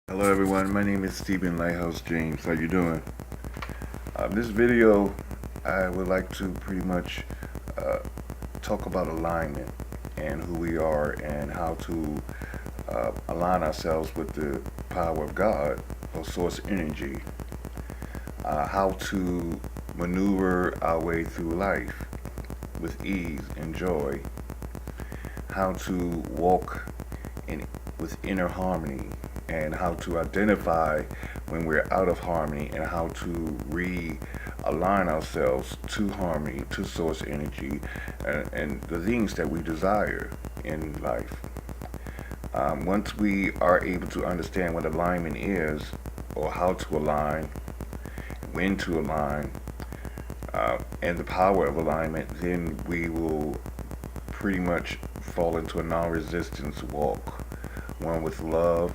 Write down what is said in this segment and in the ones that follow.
Hello everyone, my name is Stephen Lighthouse James. How you doing? This video, I would like to pretty much uh, talk about alignment and who we are and how to align ourselves with the power of God or source energy. How to maneuver our way through life with ease and joy. How to walk in with inner harmony and how to identify when we're out of harmony and how to realign ourselves to harmony, to source energy, and the things that we desire in life. Once we are able to understand what alignment is, or how to align, when to align, and the power of alignment, then we will pretty much fall into a non-resistance walk, one with love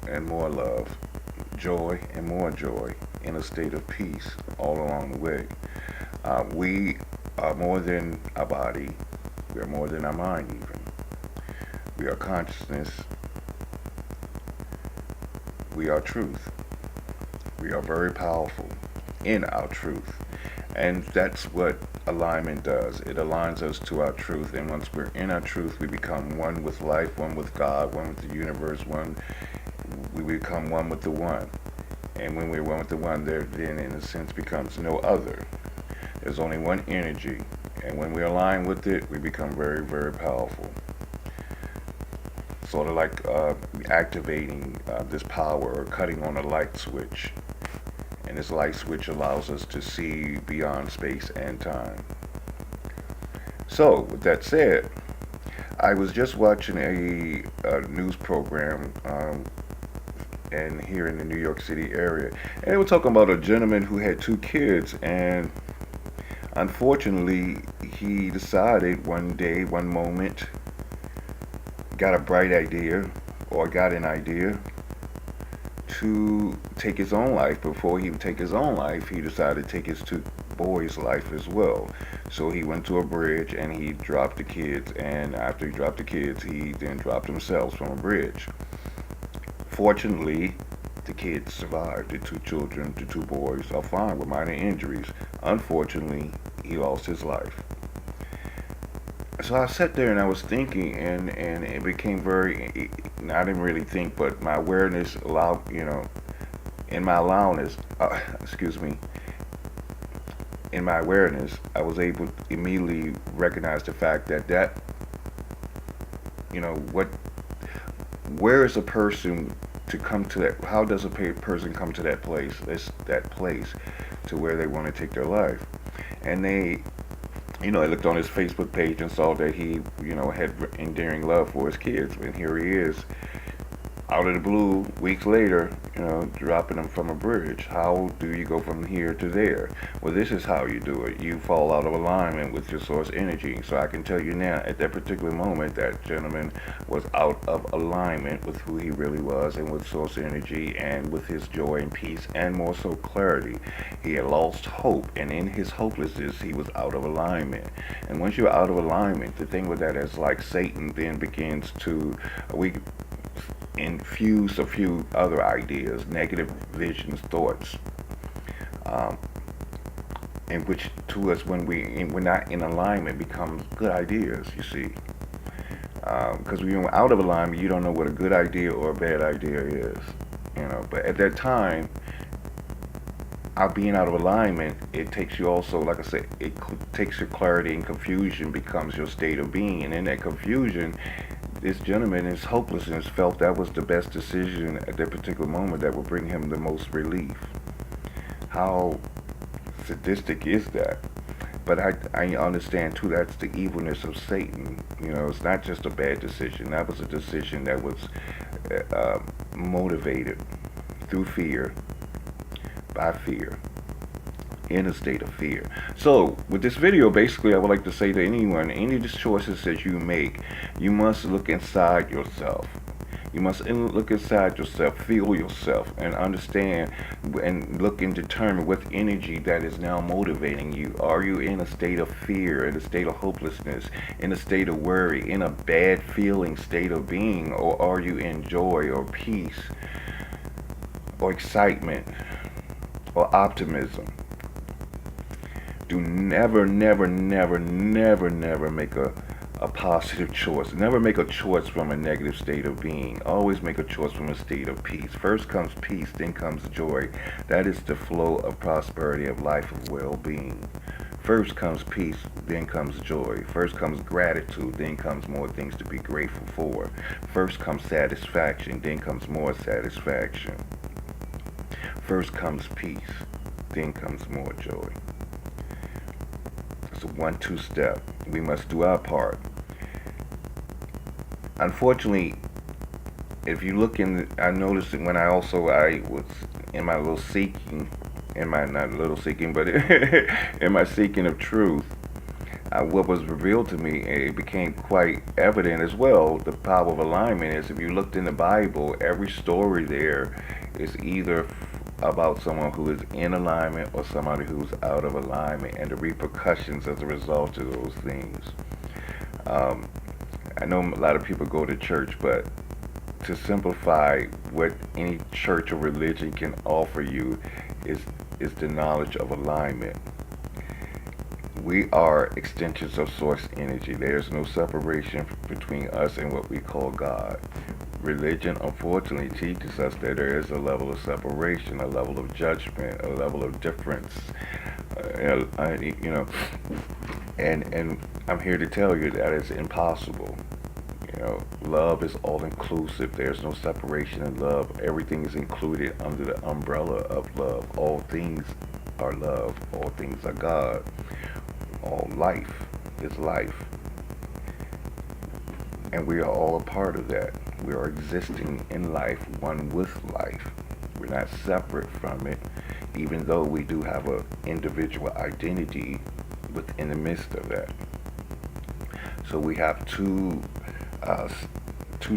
and more love, joy and more joy, in a state of peace all along the way. We are more than our body. We are more than our mind even. We are consciousness. We are truth. We are very powerful in our truth. And that's what alignment does. It aligns us to our truth. And once we're in our truth, we become one with life, one with God, one with the universe, we become one with the one. And when we're one with the one, there then in a sense becomes no other. There's only one energy. And when we align with it, we become very, very powerful. Sort of like activating this power or cutting on a light switch. And this light switch allows us to see beyond space and time. So, with that said, I was just watching a news program and here in the New York City area, and they were talking about a gentleman who had two kids, and unfortunately, he decided one day, one moment, got a bright idea, or got an idea to take his own life. Before he would take his own life, he decided to take his two boys' life as well. So he went to a bridge and he dropped the kids, and after he dropped the kids, he then dropped himself from a bridge. Fortunately, the kids survived. The two children, the two boys, are fine with minor injuries. Unfortunately, he lost his life. So I sat there and I was thinking, and it became very. I didn't really think, but my awareness allowed, in my allowance, excuse me, in my awareness, I was able to immediately recognize the fact that what, where is a person to come to that? How does a person come to that place? That place to where they want to take their life, and I looked on his Facebook page and saw that he, had endearing love for his kids. And here he is, out of the blue, weeks later, dropping them from a bridge. How do you go from here to there? Well, this is how you do it. You fall out of alignment with your source energy. So I can tell you now, at that particular moment, that gentleman was out of alignment with who he really was and with source energy and with his joy and peace and more so clarity. He had lost hope, and in his hopelessness, he was out of alignment. And once you're out of alignment, the thing with that is like Satan then begins to, we infuse a few other ideas, negative visions, thoughts, in which to us, when we're not in alignment, becomes good ideas. You see, because when you're out of alignment, you don't know what a good idea or a bad idea is. But at that time, out being out of alignment, it takes you also, like I said, takes your clarity, and confusion becomes your state of being. And in that confusion, this gentleman, his hopelessness, felt that was the best decision at that particular moment that would bring him the most relief. How sadistic is that? But I understand too, that's the evilness of Satan. It's not just a bad decision. That was a decision that was motivated through fear, by fear, in a state of fear. So with this video, basically, I would like to say to anyone, any of the choices that you make, you must look inside yourself. You must look inside yourself, feel yourself, and understand and look and determine what energy that is now motivating you. Are you in a state of fear, in a state of hopelessness, in a state of worry, in a bad feeling state of being, or are you in joy or peace? or excitement or optimism. Do never, never, never, never, never make a positive choice. Never make a choice from a negative state of being. Always make a choice from a state of peace. First comes peace, then comes joy. That is the flow of prosperity, of life, of well-being. First comes peace, then comes joy. First comes gratitude, then comes more things to be grateful for. First comes satisfaction, then comes more satisfaction. First comes peace, then comes more joy. It's a 1-2 step. We must do our part. Unfortunately, if you look in, I noticed that when I was in my little seeking, in my, not little seeking, but in my seeking of truth, what was revealed to me, it became quite evident as well. The power of alignment is, if you looked in the Bible, every story there is either about someone who is in alignment or somebody who's out of alignment, and the repercussions as a result of those things. I know a lot of people go to church, but to simplify, what any church or religion can offer you is the knowledge of alignment. We are extensions of source energy. There's no separation between us and what we call God. Religion, unfortunately, teaches us that there is a level of separation, a level of judgment, a level of difference. And I'm here to tell you that it's impossible. Love is all inclusive. There's no separation in love. Everything is included under the umbrella of love. All things are love. All things are God. All life is life. And we are all a part of that. We are existing in life, one with life. We're not separate from it, even though we do have an individual identity within the midst of that. So we have two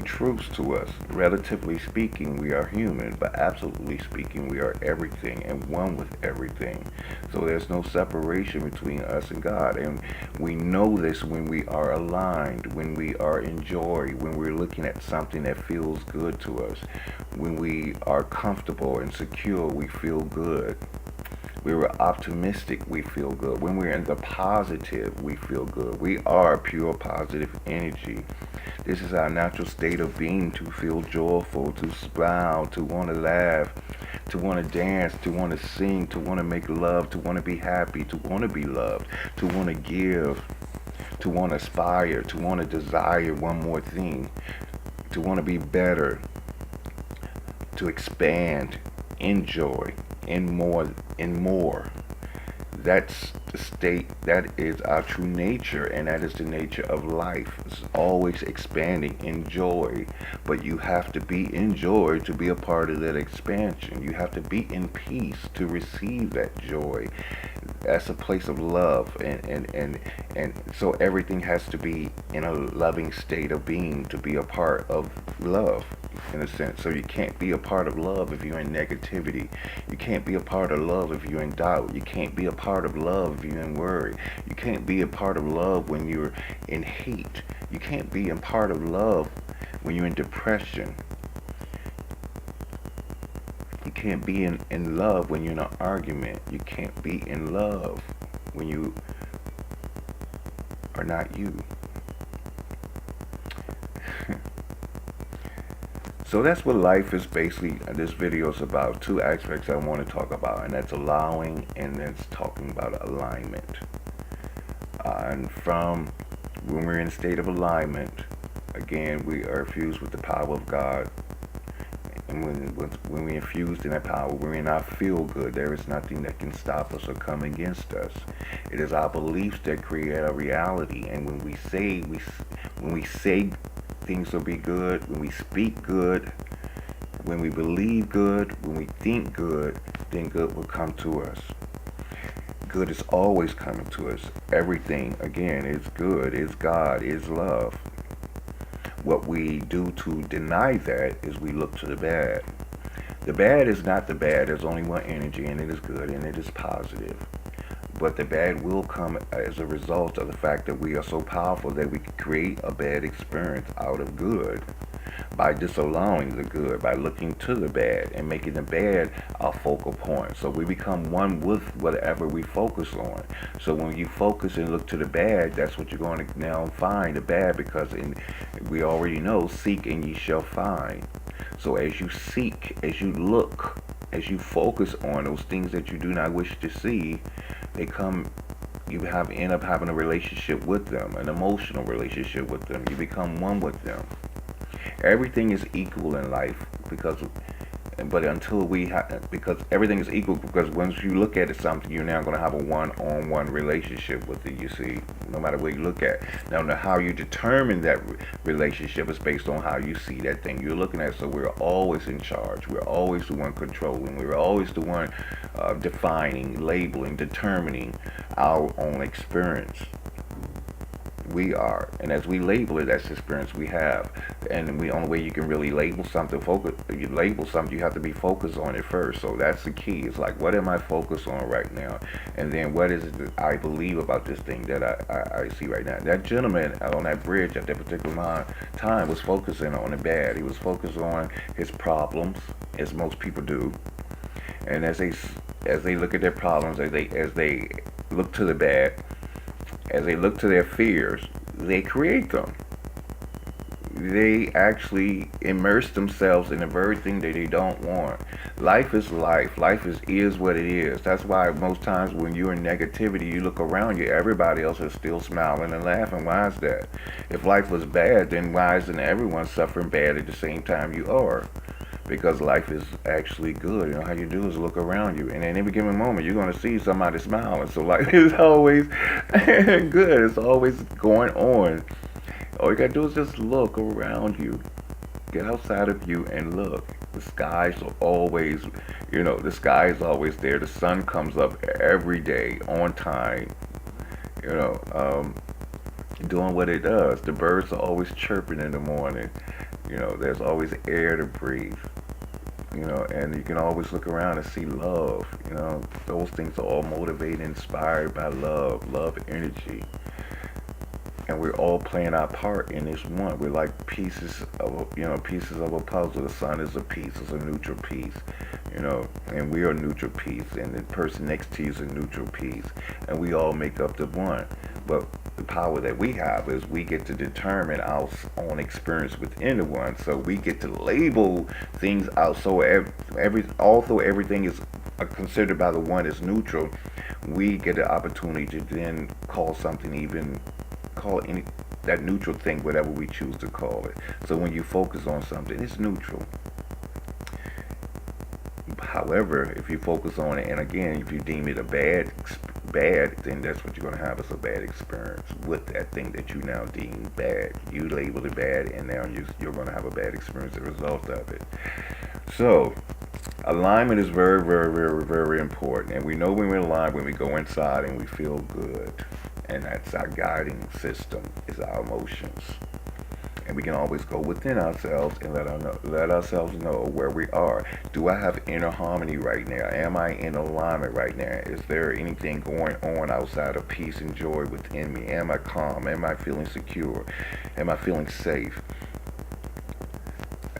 truths to us. Relatively speaking, we are human, but absolutely speaking, we are everything and one with everything. So there's no separation between us and God. And we know this when we are aligned, when we are in joy, when we're looking at something that feels good to us. When we are comfortable and secure, we feel good. We were optimistic, we feel good. When we're in the positive, we feel good. We are pure positive energy. This is our natural state of being, to feel joyful, to smile, to want to laugh, to want to dance, to want to sing, to want to make love, to want to be happy, to want to be loved, to want to give, to want to aspire, to want to desire one more thing, to want to be better, to expand, enjoy, and more. That's the state, that is our true nature, and that is the nature of life. It's always expanding in joy, but you have to be in joy to be a part of that expansion. You have to be in peace to receive that joy. That's a place of love, and so everything has to be in a loving state of being to be a part of love, in a sense. So you can't be a part of love if you're in negativity. You can't be a part of love if you're in doubt. You can't be a part of love if you're in worry. You can't be a part of love when you're in hate. You can't be a part of love when you're in depression. You can't be in love when you're in an argument. You can't be in love when you are not you. So that's what life is basically, this video is about. Two aspects I want to talk about, and that's allowing, and that's talking about alignment. And from when we're in a state of alignment, again, we are fused with the power of God. And when we're infused in that power, we're in our feel good. There is nothing that can stop us or come against us. It is our beliefs that create a reality. And when we say things will be good, when we speak good, when we believe good, when we think good, then good will come to us. Good is always coming to us. Everything, again, is good, is God, is love. What we do to deny that is we look to the bad. The bad is not the bad. There's only one energy, and it is good, and it is positive. But the bad will come as a result of the fact that we are so powerful that we can create a bad experience out of good. by disallowing the good, by looking to the bad and making the bad our focal point. So we become one with whatever we focus on. So when you focus and look to the bad, that's what you're going to now find, the bad, because we already know, seek and ye shall find. So as you seek, as you look, as you focus on those things that you do not wish to see, they come, end up having a relationship with them, an emotional relationship with them. You become one with them. Everything is equal in life but until because everything is equal, because once you look at it something, you're now going to have a one-on-one relationship with it, you see, no matter where you look at. Now how you determine that relationship is based on how you see that thing you're looking at. So we're always in charge, we're always the one controlling, we're always the one defining, labeling, determining our own experience. We are, and as we label it, that's the experience we have. And the only way you can really label something, you have to be focused on it first. So that's the key. It's like, what am I focused on right now? And then what is it that I believe about this thing that I see right now? That gentleman on that bridge at that particular time was focusing on the bad. He was focused on his problems, as most people do. And as they look at their problems, as they look to the bad, as they look to their fears, they create them. They actually immerse themselves in the very thing that they don't want. Life is life. Life is what it is. That's why most times when you're in negativity, you look around you, everybody else is still smiling and laughing. Why is that? If life was bad, then why isn't everyone suffering bad at the same time you are? Because life is actually good. You know, how you do is look around you, and in every given moment you're going to see somebody smiling. So life is always good. It's always going on. All you got to do is just look around you. Get outside of you and look. The skies are always, the sky is always there. The sun comes up every day on time, doing what it does. The birds are always chirping in the morning. There's always air to breathe. And you can always look around and see love. Those things are all motivated, inspired by love energy. And we're all playing our part in this one. We're like pieces of a puzzle. The sun is a piece, it's a neutral piece, and we are a neutral piece, and the person next to you is a neutral piece, and we all make up the one. But the power that we have is we get to determine our own experience within the one. So we get to label things out. So although everything is considered by the one as neutral, we get the opportunity to then call that neutral thing whatever we choose to call it. So when you focus on something, it's neutral. However, if you focus on it, and again, if you deem it a bad, then that's what you're going to have, is a bad experience with that thing that you now deem bad. You labeled it bad, and now you're going to have a bad experience as a result of it. So alignment is very, very, very, very important. And we know when we're aligned when we go inside and we feel good. And that's our guiding system, is our emotions. And we can always go within ourselves and let ourselves know where we are. Do I have inner harmony right now? Am I in alignment right now? Is there anything going on outside of peace and joy within me? Am I calm? Am I feeling secure? Am I feeling safe?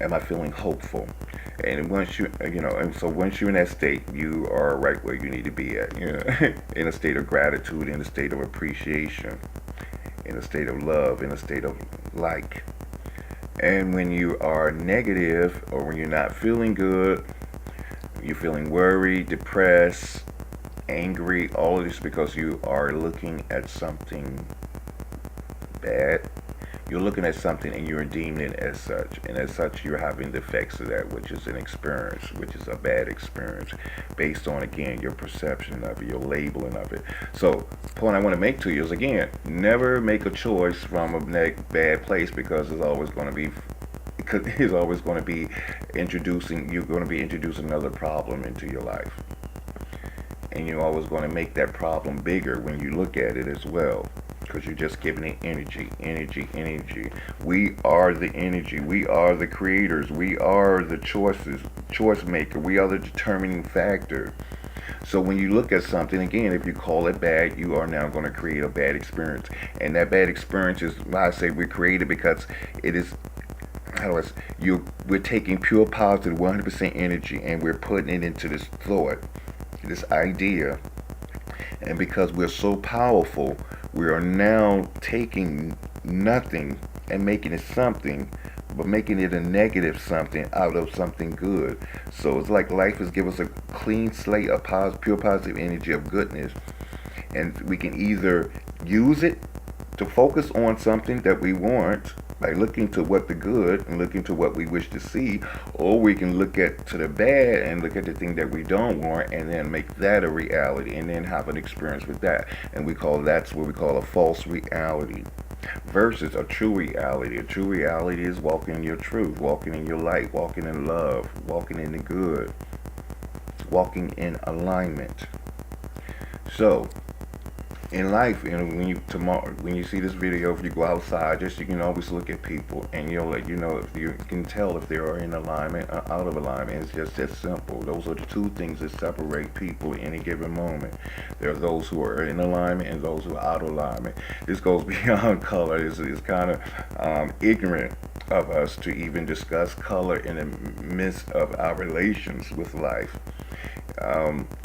Am I feeling hopeful? And once once you're in that state, you are right where you need to be at. In a state of gratitude, in a state of appreciation, in a state of love, in a state of like. And when you are negative, or when you're not feeling good, you're feeling worried, depressed, angry, all of this because you are looking at something bad. You're looking at something and you're deeming it as such. And as such, you're having the effects of that, which is an experience, which is a bad experience, based on, again, your perception of it, your labeling of it. So the point I want to make to you is, again, never make a choice from a bad place, because you're always going to be introducing another problem into your life. And you're always going to make that problem bigger when you look at it as well. Because you're just giving it energy. We are the energy. We are the creators. We are the choice maker. We are the determining factor. So when you look at something, again, if you call it bad, you are now going to create a bad experience. And that bad experience is why I say we create it, because it is how do I say, we're taking pure positive 100% energy and we're putting it into this thought, this idea, and because we're so powerful, we are now taking nothing and making it something, but making it a negative something out of something good. So it's like life has given us a clean slate of pure positive energy of goodness, and we can either use it to focus on something that we want by looking to what the good and looking to what we wish to see, or we can look at to the bad and look at the thing that we don't want and then make that a reality and then have an experience with that. And that's what we call a false reality versus a true reality. A true reality is walking in your truth, walking in your light, walking in love, walking in the good, walking in alignment. So in life, when you see this video, if you go outside, just you can always look at people, and if you can tell if they are in alignment or out of alignment. It's just that simple. Those are the two things that separate people in any given moment. There are those who are in alignment and those who are out of alignment. This goes beyond color. It's kind of ignorant of us to even discuss color in the midst of our relations with life.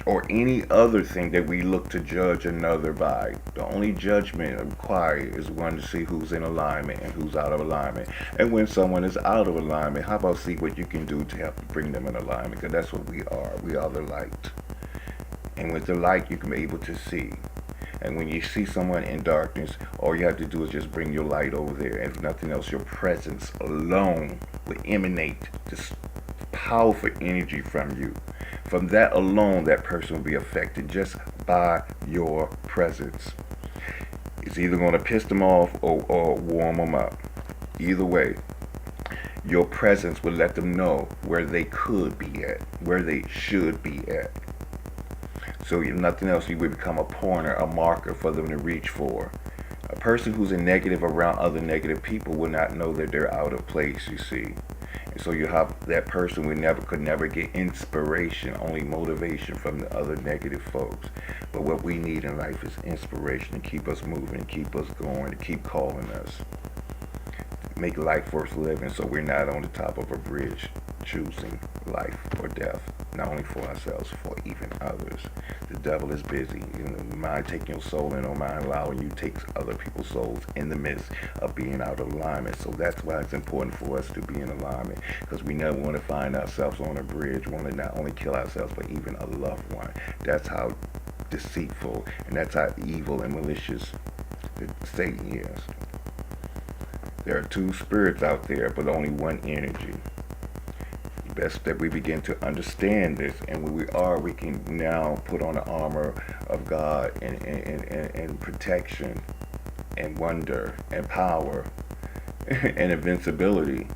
Or any other thing that we look to judge another by. The only judgment required is one to see who's in alignment and who's out of alignment. And when someone is out of alignment, how about see what you can do to help bring them in alignment? Because that's what we are. We are the light. And with the light, you can be able to see. And when you see someone in darkness, all you have to do is just bring your light over there. And if nothing else, your presence alone will emanate this powerful energy from you. From that alone, that person will be affected just by your presence. It's either going to piss them off or warm them up. Either way, your presence will let them know where they could be at, where they should be at. So if nothing else, you will become a pointer, a marker for them to reach for. A person who's a negative around other negative people will not know that they're out of place, you see. And so you have that person could never get inspiration, only motivation from the other negative folks. But what we need in life is inspiration to keep us moving, to keep us going, to keep calling us. Make life worth living so we're not on the top of a bridge choosing life or death, not only for ourselves, for even others. The devil is busy. Mind taking your soul and don't mind allowing you to take other people's souls in the midst of being out of alignment. So that's why it's important for us to be in alignment, because we never want to find ourselves on a bridge, want to not only kill ourselves, but even a loved one. That's how deceitful and that's how evil and malicious Satan is. There are two spirits out there, but only one energy. Best that we begin to understand this, and when we can now put on the armor of God and protection and wonder and power and invincibility,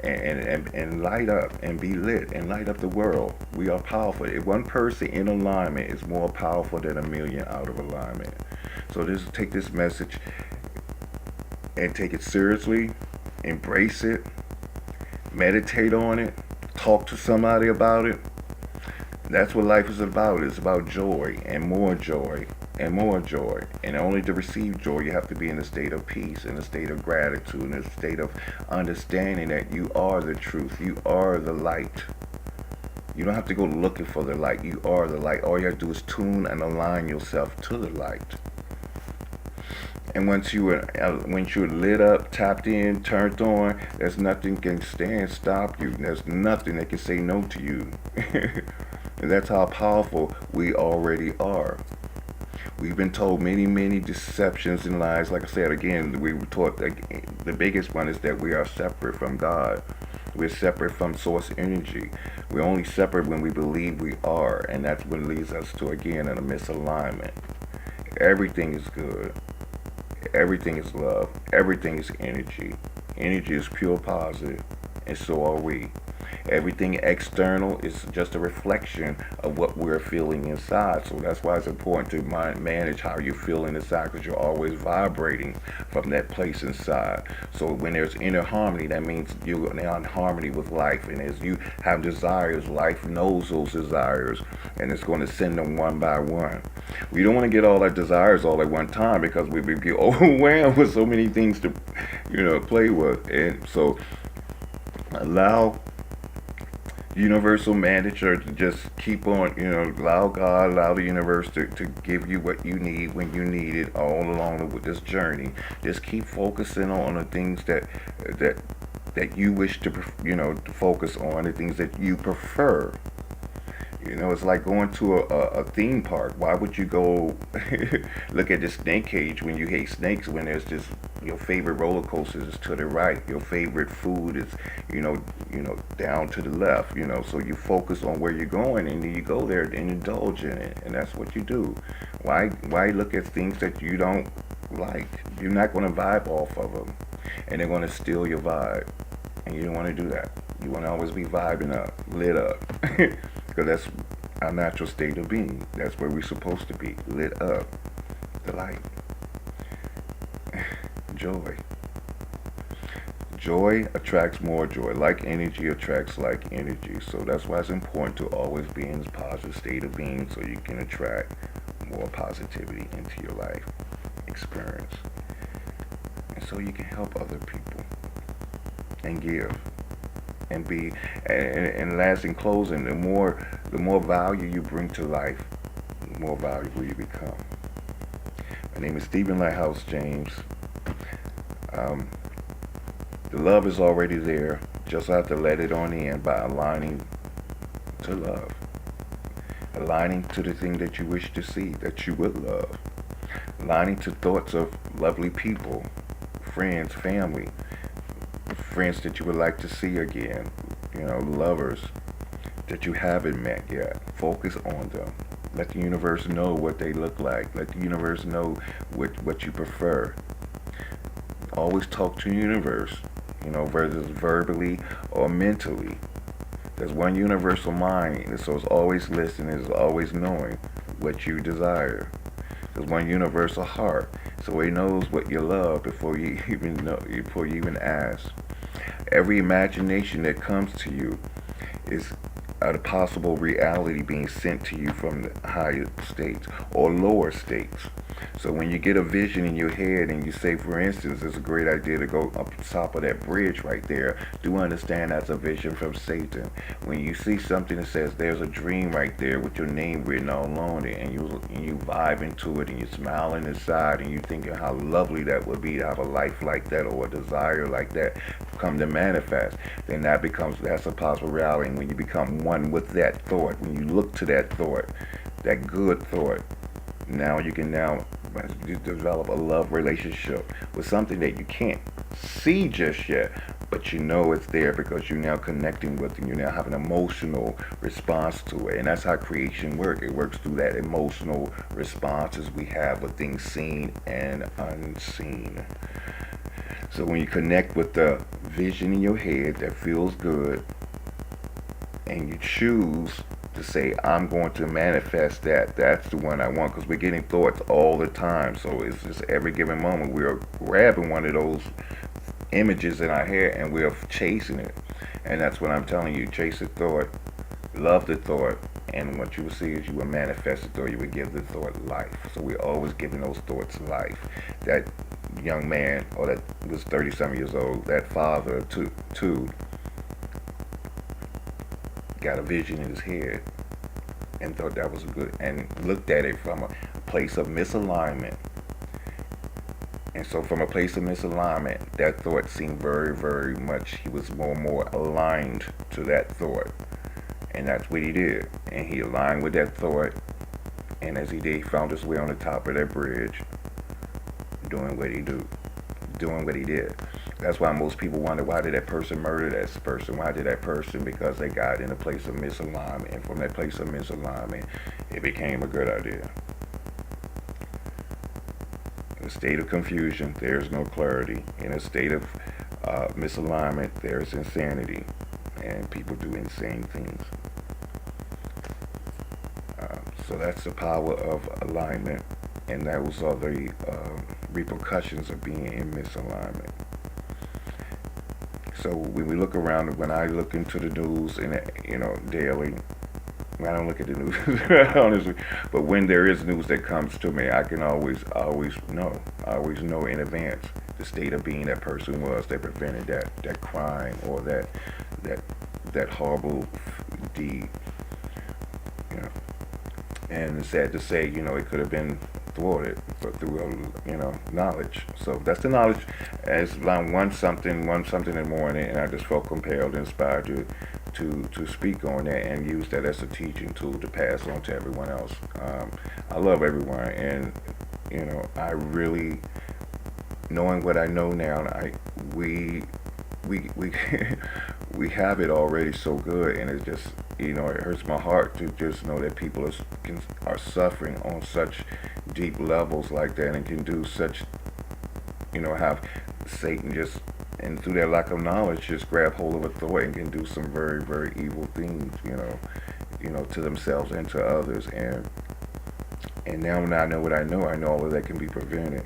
and light up and be lit and light up the world. We are powerful. If one person in alignment is more powerful than a million out of alignment. So take this message and take it seriously, embrace it, meditate on it, talk to somebody about it. That's what life is about. It's about joy and more joy and more joy. And only to receive joy, you have to be in a state of peace, in a state of gratitude, in a state of understanding that you are the truth. You are the light. You don't have to go looking for the light. You are the light. All you have to do is tune and align yourself to the light. And once you're lit up, tapped in, turned on, there's nothing can stop you. There's nothing that can say no to you. And that's how powerful we already are. We've been told many, many deceptions and lies. Like I said, again, we were taught that the biggest one is that we are separate from God. We're separate from source energy. We're only separate when we believe we are. And that's what leads us to, again, a misalignment. Everything is good. Everything is love. Everything is energy. Energy is pure positive, and so are we. Everything external is just a reflection of what we're feeling inside. So that's why it's important to manage how you're feeling inside, because you're always vibrating from that place inside. So when there's inner harmony, that means you're in harmony with life. And as you have desires, life knows those desires, and it's going to send them one by one. We don't want to get all our desires all at one time, because we get overwhelmed with so many things to, play with. And so Allow universal manager to just keep on, allow God, allow the universe to give you what you need when you need it all along with this journey. Just keep focusing on the things that that you wish to, to focus on, the things that you prefer. It's like going to a theme park. Why would you go look at the snake cage when you hate snakes, when there's just your favorite roller coaster is to the right, your favorite food is, down to the left, so you focus on where you're going and then you go there and indulge in it, and that's what you do. Why look at things that you don't like? You're not going to vibe off of them, and they're going to steal your vibe, and you don't want to do that. You want to always be vibing up, lit up. Because that's our natural state of being. That's where we're supposed to be, lit up, the light, joy. Joy attracts more joy. Like energy attracts like energy. So that's why it's important to always be in this positive state of being, so you can attract more positivity into your life experience. And so you can help other people and give. And be, and last, in closing, the more value you bring to life, the more valuable you become. My name is Stephen Lighthouse James. The love is already there. Just have to let it on in by aligning to love, aligning to the thing that you wish to see, that you would love, aligning to thoughts of lovely people, friends, family, friends that you would like to see again, lovers that you haven't met yet. Focus on them. Let the universe know what they look like. Let the universe know what you prefer. Always talk to the universe, whether it's verbally or mentally. There's one universal mind, so it's always listening, it's always knowing what you desire. There's one universal heart, so it knows what you love before you even ask. Every imagination that comes to you is a possible reality being sent to you from the higher states or lower states. So when you get a vision in your head and you say, for instance, it's a great idea to go up top of that bridge right there, do understand that's a vision from Satan. When you see something that says there's a dream right there with your name written all on it, and you vibe into it and you smiling inside and you thinking how lovely that would be to have a life like that or a desire like that come to manifest, then that's a possible reality. And when you become one with that thought, when you look to that thought, that good thought, now you can develop a love relationship with something that you can't see just yet, but you know it's there because you're now connecting with it. You now have an emotional response to it, and that's how creation works. It works through that emotional responses we have with things seen and unseen. So when you connect with the vision in your head that feels good, and you choose to say, I'm going to manifest that's the one I want, because we're getting thoughts all the time. So it's just every given moment we're grabbing one of those images in our head and we're chasing it. And that's what I'm telling you. Chase the thought, love the thought, and what you will see is you will manifest the thought. You will give the thought life. So we're always giving those thoughts life. That young man, or that was 30-some years old, that father too got a vision in his head and thought that was good, and looked at it from a place of misalignment. And so from a place of misalignment, that thought seemed very, very much, he was more and more aligned to that thought. And that's what he did. And he aligned with that thought, and as he did, he found his way on the top of that bridge, doing what he did. That's why most people wonder, why did that person murder that person? Why did that person? Because they got in a place of misalignment. And from that place of misalignment, it became a good idea. In a state of confusion, there's no clarity. In a state of misalignment, there's insanity. And people do insane things. So that's the power of alignment. And those are the repercussions of being in misalignment. So when we look around, when I look into the news, and daily, I don't look at the news honestly, but when there is news that comes to me, I can always know in advance the state of being that person was that prevented that crime or that that that horrible deed. You know, and it's sad to say, it could have been thwarted, but through knowledge. So that's the knowledge. As I one something in the morning, and I just felt compelled, inspired to speak on that and use that as a teaching tool to pass on to everyone else. I love everyone, and I really, knowing what I know now, we we have it already so good, and it just it hurts my heart to just know that people are suffering on such deep levels like that, and can do such, have Satan just, and through their lack of knowledge, just grab hold of authority and can do some very, very evil things, to themselves and to others. And now when I know what I know all of that can be prevented,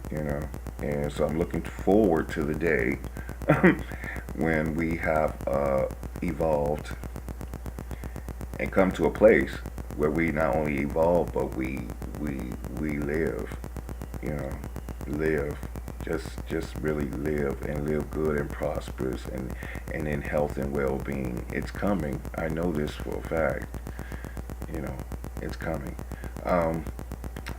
And so I'm looking forward to the day when we have evolved and come to a place where we not only evolve, but we live, live, just really live, and live good and prosperous, and in health and well-being. It's coming. I know this for a fact. It's coming.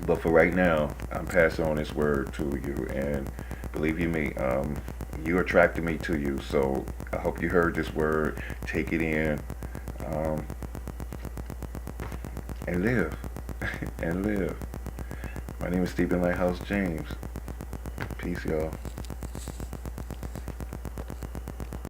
But for right now, I'm passing on this word to you, and believe you me, you attracted me to you. So I hope you heard this word, take it in, and live, and live. My name is Stephen Lighthouse James. Peace, y'all.